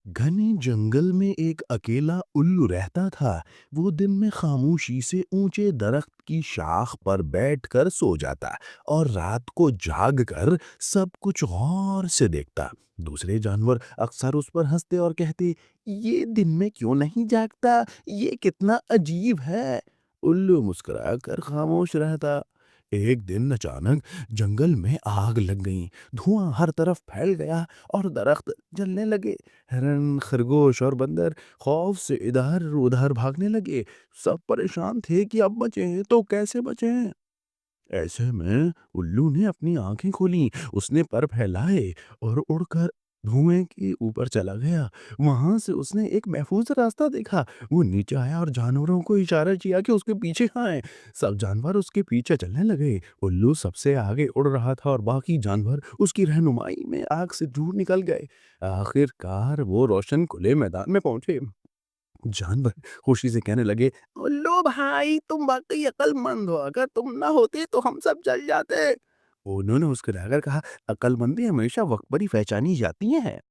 घने जंगल में एक अकेला उल्लू रहता था। वो दिन में खामोशी से ऊंचे दरख्त की शाख पर बैठकर सो जाता और रात को जागकर सब कुछ गौर से देखता। दूसरे जानवर अक्सर उस पर हंसते और कहते, ये दिन में क्यों नहीं जागता, ये कितना अजीब है। उल्लू मुस्कुराकर खामोश रहता। एक दिन अचानक जंगल में आग लग गई। धुआं हर तरफ फैल गया और दरख्त जलने लगे। हिरन, खरगोश और बंदर खौफ से इधर-उधर भागने लगे। सब परेशान थे कि अब बचें तो कैसे बचें? ऐसे में उल्लू ने अपनी आंखें खोलीं। उसने पर फैलाए और उड़कर धुएं के ऊपर चला गया। वहां से उसने एक महफूज रास्ता देखा। वो नीचे आया और जानवरों को इशारा किया कि उसके पीछे आए। सब जानवर उसके पीछे चलने लगे। उल्लू सबसे आगे उड़ रहा था और बाकी जानवर उसकी रहनुमाई में आग से दूर निकल गए। आखिरकार वो रोशन खुले मैदान में पहुंचे। जानवर खुशी से कहने लगे, उल्लू भाई तुम वाकई अक्लमंद हो, अगर तुम ना होते तो हम सब जल जाते। उन्होंने मुस्कुराकर कहा, अक्लमंदी हमेशा वक्त पर ही पहचानी जाती है।